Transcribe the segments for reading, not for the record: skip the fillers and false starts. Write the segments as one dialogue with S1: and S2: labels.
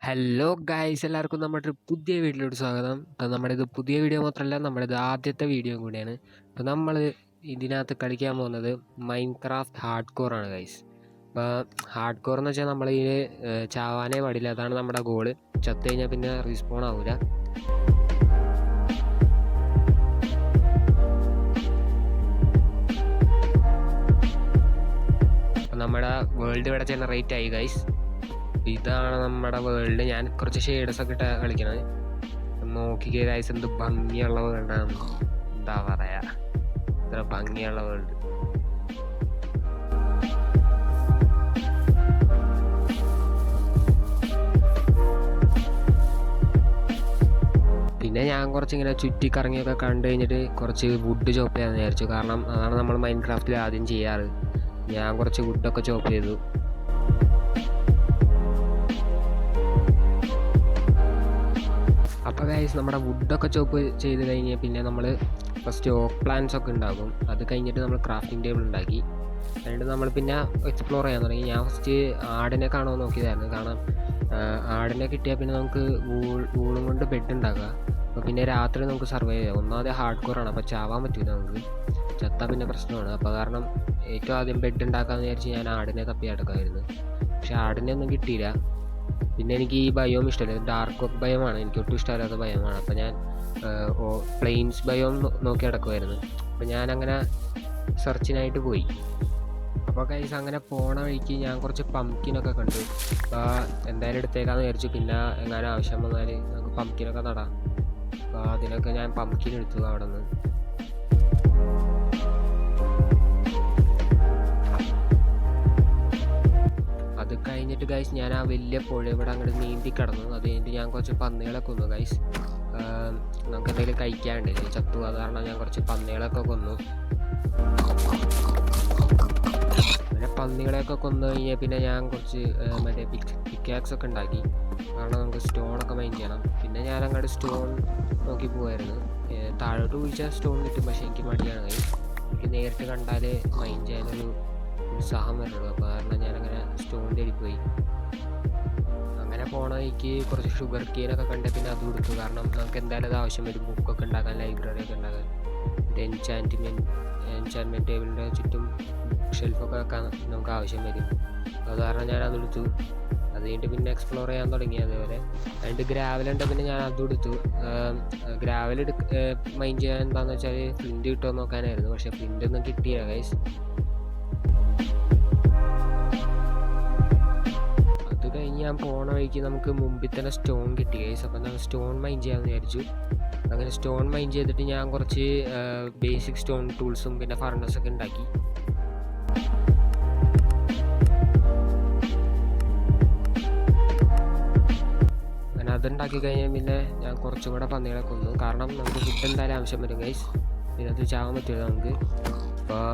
S1: Hello guys, എല്ലാവർക്കും നമ്മുടെ ഒരു പുതിയ വീഡിയോയിലോട്ട് സ്വാഗതം. അപ്പം നമ്മുടേത് പുതിയ വീഡിയോ മാത്രമല്ല, നമ്മുടേത് ആദ്യത്തെ വീഡിയോ കൂടിയാണ്. അപ്പം നമ്മൾ ഇതിനകത്ത് കളിക്കാൻ പോകുന്നത് മൈൻക്രാഫ്റ്റ് ഹാർഡ് കോർ ആണ് ഗൈസ്. അപ്പോൾ ഹാർഡ് കോർ എന്ന് വെച്ചാൽ നമ്മൾ ഈ ചാവാനേ പാടില്ല, അതാണ് നമ്മുടെ ഗോള്. ചത്തു കഴിഞ്ഞാൽ പിന്നെ റീസ്പോൺ ആവില്ല. അപ്പം നമ്മുടെ വേൾഡ് ഇവിടെ ജനറേറ്റ് ആയി ഗൈസ്. ഇതാണ് നമ്മുടെ വേൾഡ്. ഞാൻ കുറച്ച് ഷെയ്ഡ്സ് ഒക്കെ ഇട്ട് കളിക്കണത്. നോക്കിക്കേ ഗൈസ്, എന്ത് ഭംഗിയുള്ള വേൾഡാണ്. എന്താ പറയാ, ഇത്ര ഭംഗിയുള്ള വേൾഡ്. പിന്നെ ഞാൻ കുറച്ചിങ്ങനെ ചുറ്റിക്കറങ്ങിയൊക്കെ കണ്ടു കഴിഞ്ഞിട്ട് കുറച്ച് വുഡ് ചോപ്പ് ചെയ്യാമെന്ന് വിചാരിച്ചു. കാരണം അതാണ് നമ്മൾ മൈൻക്രാഫ്റ്റിൽ ആദ്യം ചെയ്യാറ്. ഞാൻ കുറച്ച് വുഡൊക്കെ ചോപ്പ് ചെയ്തു. അപ്പോൾ ഗൈസ്, നമ്മുടെ വുഡൊക്കെ ചോപ്പ് ചെയ്ത് കഴിഞ്ഞാൽ പിന്നെ നമ്മൾ ഫസ്റ്റ് ഓക്ക് പ്ലാന്റ്സ് ഒക്കെ ഉണ്ടാകും. അത് കഴിഞ്ഞിട്ട് നമ്മൾ ക്രാഫ്റ്റിംഗ് ടേബിൾ ഉണ്ടാക്കി. എന്നിട്ട് നമ്മൾ പിന്നെ എക്സ്പ്ലോർ ചെയ്യാൻ തുടങ്ങി. ഞാൻ ഫസ്റ്റ് ആടിനെ കാണുമോ നോക്കിയതായിരുന്നു. കാരണം ആടിനെ കിട്ടിയാൽ പിന്നെ നമുക്ക് വൂളും കൊണ്ട് ബെഡ് ഉണ്ടാക്കുക. അപ്പോൾ പിന്നെ രാത്രി നമുക്ക് സർവൈവ് ചെയ്യാം. ഒന്നാമത് ഹാർഡ് കോറാണ്, അപ്പോൾ ചാവാൻ പറ്റില്ല നമുക്ക്. ചത്താൽ പിന്നെ പ്രശ്നമാണ്. അപ്പോൾ കാരണം ഏറ്റവും ആദ്യം ബെഡ് ഉണ്ടാക്കാമെന്ന് വിചാരിച്ച് ഞാൻ ആടിനെ തപ്പി അടക്കമായിരുന്നു. പക്ഷെ ആടിനെ ഒന്നും കിട്ടിയില്ല. പിന്നെ എനിക്ക് ഈ ബയോം ഇഷ്ടമല്ല, ഡാർക്ക് ഓക്ക് ബയോമാണ് എനിക്ക് ഒട്ടും ഇഷ്ടമല്ലാത്ത ബയോമാണ്. അപ്പോൾ ഞാൻ പ്ലെയിൻസ് ബയോം നോക്കി നടക്കുമായിരുന്നു. അപ്പോൾ ഞാനങ്ങനെ സെർച്ചിനായിട്ട് പോയി. അപ്പോൾ ഗൈസ്, അങ്ങനെ പോണ വഴിക്ക് ഞാൻ കുറച്ച് പംകിനൊക്കെ കണ്ടു. അപ്പോൾ എന്തായാലും എടുത്തേക്കാന്ന് വിചാരിച്ചു. പിന്നെ എങ്ങാനും ആവശ്യം വന്നാൽ നമുക്ക് പംകിനൊക്കെ നടാം. അപ്പോൾ അതിനൊക്കെ ഞാൻ പംകിൻ എടുത്തു അവിടെ നിന്ന്. അത് കഴിഞ്ഞിട്ട് ഗൈസ്, ഞാൻ ആ വലിയ പുഴ ഇവിടെ അങ്ങോട്ട് നീന്തി കിടന്നു. അത് കഴിഞ്ഞിട്ട് ഞാൻ കുറച്ച് പന്നികളെ കൊന്നു ഗൈസ്. നമുക്ക് എന്തെങ്കിലും കഴിക്കാണ്ട് ചത്തു. അത് കാരണം ഞാൻ കുറച്ച് പന്നികളൊക്കെ കൊന്നു. പിന്നെ പന്നികളെയൊക്കെ കൊന്നു കഴിഞ്ഞാൽ പിന്നെ ഞാൻ കുറച്ച് മറ്റേ പിക്കാക്സ് ഒക്കെ ഉണ്ടാക്കി. കാരണം നമുക്ക് സ്റ്റോണൊക്കെ മൈൻ ചെയ്യണം. പിന്നെ ഞാൻ അങ്ങോട്ട് സ്റ്റോൺ നോക്കി പോവായിരുന്നു. താഴോട്ട് കുഴിച്ചാൽ സ്റ്റോൺ കിട്ടും, പക്ഷേ എനിക്ക് മടിയാണ് ഗൈസ്. എനിക്ക് നേരിട്ട് കണ്ടാൽ മൈൻ ചെയ്യാനൊരു ഉത്സാഹം വരുള്ളൂ. അപ്പോൾ കാരണം ഞാനങ്ങനെ സ്റ്റോണിൻ്റെ അടിക്ക് പോയി. അങ്ങനെ പോണ എനിക്ക് കുറച്ച് ഷുഗർ കെയിനൊക്കെ കണ്ട് പിന്നെ അത് കൊടുത്തു. കാരണം നമുക്ക് എന്തായാലും അത് ആവശ്യം വരും, ബുക്കൊക്കെ ഉണ്ടാക്കാൻ, ലൈബ്രറി ഒക്കെ ഉണ്ടാക്കാൻ. എൻചാൻമെൻറ്റ് ടേബിളിൻ്റെ ചുറ്റും ഷെൽഫൊക്കെ വെക്കാൻ നമുക്ക് ആവശ്യം വരും. അത് കാരണം ഞാൻ അതെടുത്തു. അത് കഴിഞ്ഞിട്ട് പിന്നെ എക്സ്പ്ലോർ ചെയ്യാൻ തുടങ്ങി. അതേപോലെ അതിൻ്റെ ഗ്രാവലുണ്ട്, പിന്നെ ഞാൻ അതും എടുത്തു. ഗ്രാവൽ മൈൻഡ് ചെയ്യാൻ എന്താണെന്ന് വെച്ചാൽ ഫ്ലിൻറ്റ് കിട്ടുമോ നോക്കാനായിരുന്നു. പക്ഷേ ഫ്ലിൻ്റ് ഒന്നും കിട്ടിയില്ല ഗൈസ്. അത് കഴിഞ്ഞ് ഞാൻ പോണ വഴിക്ക് നമുക്ക് മുമ്പിൽ തന്നെ സ്റ്റോൺ കിട്ടി ഗൈസ്. അപ്പം ഞാൻ സ്റ്റോൺ മൈൻ ചെയ്യാമെന്ന് വിചാരിച്ചു. അങ്ങനെ സ്റ്റോൺ മൈൻ ചെയ്തിട്ട് ഞാൻ കുറച്ച് ബേസിക് സ്റ്റോൺ ടൂൾസും പിന്നെ ഫർണസൊക്കെ ഉണ്ടാക്കി. അങ്ങനെ അതുണ്ടാക്കി കഴിഞ്ഞാൽ പിന്നെ ഞാൻ കുറച്ചും കൂടെ പന്നികളെ കൊന്നു. കാരണം നമുക്ക് ഫുഡ് എന്തായാലും ആവശ്യം വരും ഗൈസ്. പിന്നെ അത് ചാവാൻ പറ്റില്ല നമുക്ക്. അപ്പോൾ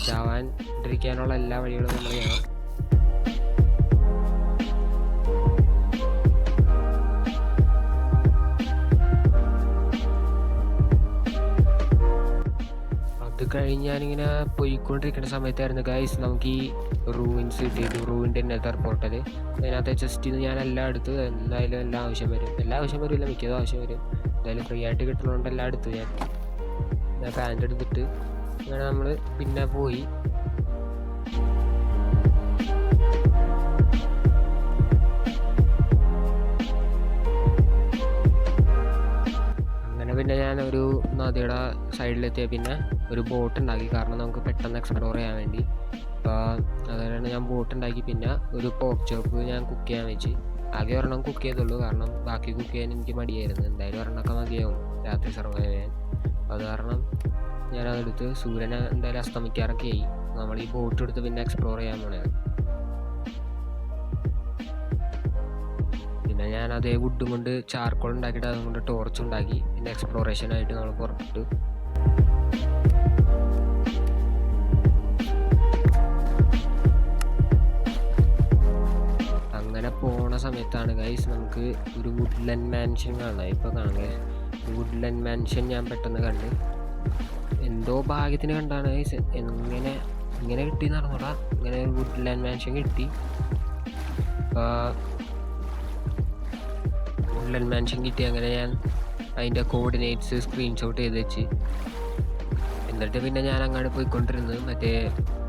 S1: ചാവാണ്ടിരിക്കാനുള്ള എല്ലാ വഴികളും നമ്മൾ ചെയ്യണം. അത് കഴിഞ്ഞ് ഞാനിങ്ങനെ പോയിക്കൊണ്ടിരിക്കുന്ന സമയത്തായിരുന്നു ഗൈസ് നമുക്ക് ഈ റൂയിൻസ് കിട്ടിയത്. റൂയിൻ്റെ നെതർ പോർട്ടൽ. അതിനകത്ത് ജസ്റ്റ് ഞാൻ എല്ലാം എടുത്തു. എന്തായാലും എല്ലാം ആവശ്യം വരും. എല്ലാം ആവശ്യം വരില്ല, മിക്കതും ആവശ്യം വരും. എന്തായാലും ഫ്രീ ആയിട്ട് കിട്ടുന്നതുകൊണ്ട് എല്ലാം എടുത്തു. ഞാൻ പാൻറ് എടുത്തിട്ട് അങ്ങനെ നമ്മൾ പിന്നെ പോയി. അങ്ങനെ പിന്നെ ഞാൻ ഒരു നദിയുടെ സൈഡിലെത്തിയ പിന്നെ ഒരു ബോട്ട് ഉണ്ടാക്കി. കാരണം നമുക്ക് പെട്ടെന്ന് എക്സ്പ്ലോർ ചെയ്യാൻ വേണ്ടി. അപ്പോൾ അതുകൊണ്ടാണ് ഞാൻ ബോട്ട് ഉണ്ടാക്കി. പിന്നെ ഒരു പോർക്ക് ചോപ്പ് ഞാൻ കുക്ക് ചെയ്യാൻ വെച്ച്. ആകെ ഒരെണ്ണം കുക്ക് ചെയ്തുള്ളൂ, കാരണം ബാക്കി കുക്ക് ചെയ്യാൻ എനിക്ക് മടിയായിരുന്നു. എന്തായാലും ഒരെണ്ണമൊക്കെ മതിയാവും രാത്രി സർവൈവ് ചെയ്യാൻ. അത് കാരണം ഞാനതെടുത്ത്, സൂര്യനെ എന്തായാലും അസ്തമിക്കാറൊക്കെ ആയി. നമ്മൾ ഈ ബോട്ട് എടുത്ത് പിന്നെ എക്സ്പ്ലോർ ചെയ്യാൻ പോണേ. പിന്നെ ഞാൻ അതേ വുഡും കൊണ്ട് ചാർക്കോൾ ഉണ്ടാക്കിയിട്ട് അതുകൊണ്ട് ടോർച്ച് ഉണ്ടാക്കി. പിന്നെ എക്സ്പ്ലോറേഷനായിട്ട് നമ്മൾ പുറപ്പെട്ടു. അങ്ങനെ പോണ സമയത്താണ് ഗൈസ് നമുക്ക് ഒരു വുഡ്ലൻഡ് മാൻഷൻ കാണാം. ഇപ്പോൾ കാണുക വുഡ്ലൻഡ് മാൻഷൻ ഞാൻ പെട്ടെന്ന് കണ്ട്. എന്തോ ഭാഗ്യത്തിന് കണ്ടാണ് ഗൈസ്. ഇങ്ങനെ കിട്ടിയെന്ന് പറഞ്ഞോടാ. ഇങ്ങനെ ഒരു വുഡ്ലാൻഡ് മാൻഷൻ കിട്ടി. വുഡ്ലൻഡ് മാൻഷൻ കിട്ടി. അങ്ങനെ ഞാൻ അതിൻ്റെ കോർഡിനേറ്റ്സ് സ്ക്രീൻഷോട്ട് ചെയ്ത് വെച്ച്, എന്നിട്ട് പിന്നെ ഞാൻ അങ്ങോട്ട് പോയിക്കൊണ്ടിരുന്നത് മറ്റേ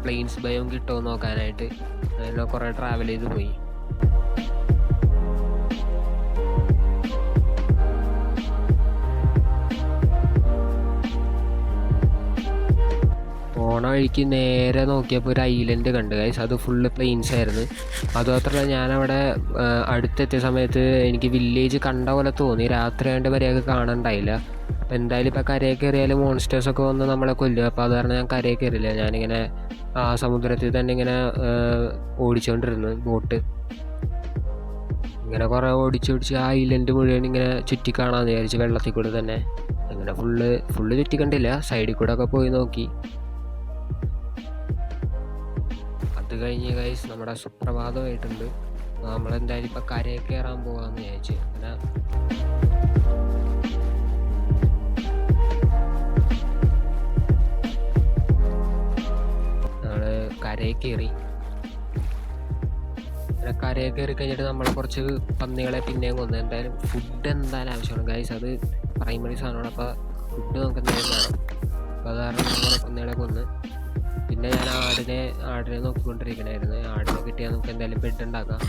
S1: പ്ലെയിൻസ് ബയോം കിട്ടുമോ നോക്കാനായിട്ട്. അങ്ങനെ കുറേ ട്രാവൽ ചെയ്ത് പോയി. പോണ വഴിക്ക് നേരെ നോക്കിയപ്പോൾ ഒരു ഐലൻഡ് കണ്ട് ഗൈസ്. അത് ഫുള്ള് പ്ലെയിൻസ് ആയിരുന്നു. അതുമാത്രമല്ല ഞാനവിടെ അടുത്തെത്തിയ സമയത്ത് എനിക്ക് വില്ലേജ് കണ്ട പോലെ തോന്നി. രാത്രി ആയതുകൊണ്ട് മര്യാദക്ക് കാണാണ്ടായില്ല. അപ്പോൾ എന്തായാലും ഇപ്പോൾ കരയിൽ കയറിയാൽ മോൺസ്റ്റേഴ്സൊക്കെ വന്ന് നമ്മളെ കൊല്ലും. അപ്പോൾ അത് കാരണം ഞാൻ കരയിൽ കയറില്ല. ഞാനിങ്ങനെ സമുദ്രത്തിൽ തന്നെ ഇങ്ങനെ ഓടിച്ചുകൊണ്ടിരുന്നു ബോട്ട്. ഇങ്ങനെ കുറേ ഓടിച്ച് ആ ഐലൻഡ് മുഴുവൻ ഇങ്ങനെ ചുറ്റി കാണാമെന്ന് വിചാരിച്ച് വെള്ളത്തിൽ കൂടെ തന്നെ. അങ്ങനെ ഫുള്ള് ചുറ്റി കണ്ടില്ല, സൈഡിൽ കൂടെ ഒക്കെ പോയി നോക്കി. അത് കഴിഞ്ഞ് ഗൈസ് നമ്മുടെ സുപ്രഭാതമായിട്ടുണ്ട്. നമ്മളെന്തായാലും ഇപ്പം കരയിൽ കയറാൻ പോകാമെന്ന് വിചാരിച്ചു. അങ്ങനെ നമ്മൾ കരയിൽ കയറി. അങ്ങനെ കരയിൽ കയറി കഴിഞ്ഞിട്ട് നമ്മൾ കുറച്ച് പന്നികളെ പിന്നെയും കൊന്നു. എന്തായാലും ഫുഡ് എന്തായാലും ആവശ്യമാണ് ഗൈസ്, അത് പ്രൈമറി സാധനമാണ്. അപ്പോൾ ഫുഡ് നമുക്ക് എന്തായാലും വേണം. അപ്പോൾ അത് കാരണം നമ്മൾ പന്നികളെ കൊന്ന്. പിന്നെ ഞാൻ ആടിനെ നോക്കിക്കൊണ്ടിരിക്കണമായിരുന്നു. ആടിനെ കിട്ടിയാൽ നമുക്ക് എന്തായാലും ബെഡ് ഉണ്ടാക്കാം.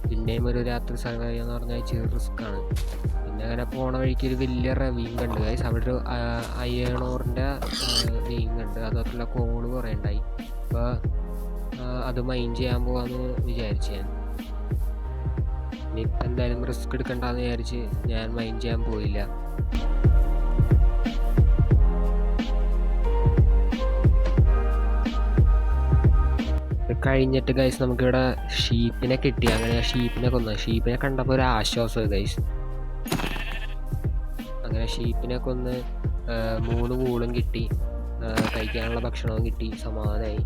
S1: പിന്നെയും ഒരു രാത്രി സർവൈവ് എന്ന് പറഞ്ഞാൽ ഇച്ചിരി റിസ്ക്കാണ്. പിന്നെ അങ്ങനെ പോണ വഴിക്ക് ഒരു വലിയ റവീൻ കണ്ട് ഗൈസ്. അവിടെ ഒരു അയ്യണൂറിൻ്റെ വീൻ കണ്ട്. അതുമാത്രമല്ല കോള് കുറേ ഉണ്ടായി. അപ്പോൾ അത് മൈൻ ചെയ്യാൻ പോകാമെന്ന് വിചാരിച്ചു ഞാൻ. ഇനിയിപ്പോൾ എന്തായാലും റിസ്ക് എടുക്കണ്ടെന്ന് വിചാരിച്ച് ഞാൻ മൈൻ ചെയ്യാൻ പോയില്ല. കഴിഞ്ഞിട്ട് ഗൈസ് നമുക്കിവിടെ ഷീപ്പിനെ കിട്ടി. അങ്ങനെ ഷീപ്പിനെ കൊന്നു. ഷീപ്പിനെ കണ്ടപ്പോൾ ഒരു ആശ്വാസം ഗൈസ്. അങ്ങനെ ഷീപ്പിനെ കൊന്ന് 3 വൂളും കിട്ടി, കഴിക്കാനുള്ള ഭക്ഷണവും കിട്ടി, സമാധാനമായി.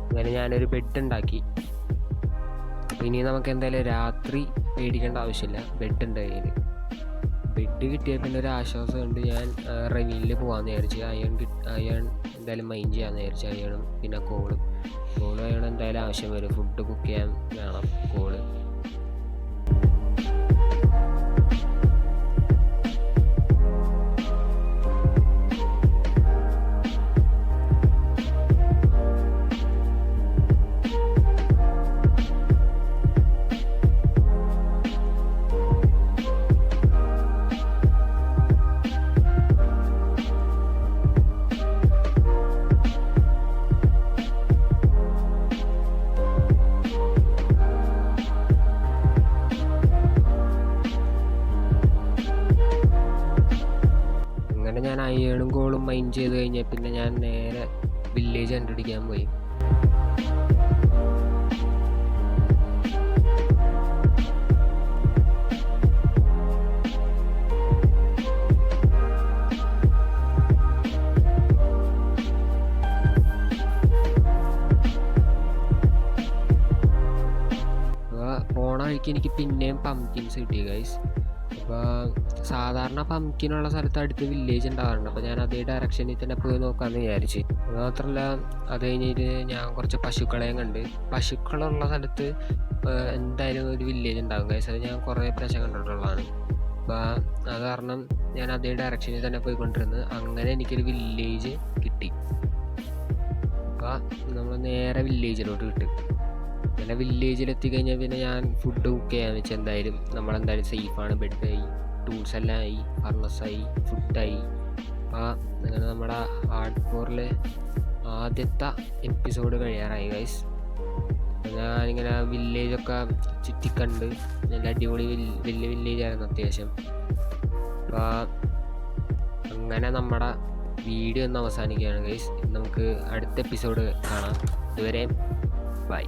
S1: അങ്ങനെ ഞാനൊരു ബെഡ് ഉണ്ടാക്കി. അപ്പോൾ ഇനി നമുക്ക് എന്തായാലും രാത്രി പേടിക്കേണ്ട ആവശ്യമില്ല, ബെഡ് ഉണ്ട് കയ്യിൽ. ബെഡ് കിട്ടിയാൽ പിന്നെ ഒരു ആശ്വാസം ഉണ്ട്. ഞാൻ റവീനിൽ പോകാമെന്ന് വിചാരിച്ച്. അയൺ എന്തായാലും മൈൻ ചെയ്യാമെന്ന് വിചാരിച്ചു. അയണും പിന്നെ കോളും അയൺ എന്തായാലും ആവശ്യം വരും. ഫുഡ് കുക്ക് ചെയ്യാൻ വേണം കോള്. ഞാൻ അയണും കോളും മൈൻ ചെയ്ത് കഴിഞ്ഞാൽ പിന്നെ ഞാൻ നേരെ വില്ലേജ് കണ്ടുപിടിക്കാൻ പോയി. പോണ വഴിക്ക് എനിക്ക് പിന്നെയും പംകിൻസ് കിട്ടി ഗൈസ്. അപ്പോൾ സാധാരണ പംകിനുള്ള സ്ഥലത്ത് അടുത്ത് വില്ലേജ് ഉണ്ടാവാറുണ്ട്. അപ്പോൾ ഞാൻ അതേ ഡയറക്ഷനിൽ തന്നെ പോയി നോക്കാമെന്ന് വിചാരിച്ച്. അത് മാത്രമല്ല അത് കഴിഞ്ഞിട്ട് ഞാൻ കുറച്ച് പശുക്കളെയും കണ്ട്. പശുക്കളുള്ള സ്ഥലത്ത് എന്തായാലും ഒരു വില്ലേജ് ഉണ്ടാകും ഗൈസ്. അത് ഞാൻ കുറേ പ്രാവശ്യം കണ്ടിട്ടുള്ളതാണ്. അപ്പോൾ അത് കാരണം ഞാൻ അതേ ഡയറക്ഷനിൽ തന്നെ പോയിക്കൊണ്ടിരുന്നത്. അങ്ങനെ എനിക്കൊരു വില്ലേജ് കിട്ടി. അപ്പോൾ നമ്മൾ നേരെ വില്ലേജിലോട്ട് കിട്ടും. അങ്ങനെ വില്ലേജിലെത്തി കഴിഞ്ഞാൽ പിന്നെ ഞാൻ ഫുഡ് കുക്ക് ചെയ്യാന്ന് വെച്ചാൽ എന്തായാലും നമ്മളെന്തായാലും സേഫാണ്. ബെഡായി, ടൂൾസ് എല്ലാം ആയി, ഫർണസായി, ഫുഡായി. അങ്ങനെ നമ്മുടെ ഹാർഡ് കോറിലെ ആദ്യത്തെ എപ്പിസോഡ് കഴിയാറായി ഗൈസ്. ഞാനിങ്ങനെ വില്ലേജൊക്കെ ചുറ്റിക്കണ്ട്. നല്ല അടിപൊളി വലിയ വില്ലേജായിരുന്നു അത്യാവശ്യം. അപ്പോൾ അങ്ങനെ നമ്മുടെ വീഡിയോ ഒന്ന് അവസാനിക്കുകയാണ് ഗൈസ്. നമുക്ക് അടുത്ത എപ്പിസോഡ് കാണാം. ഇതുവരെ ബൈ.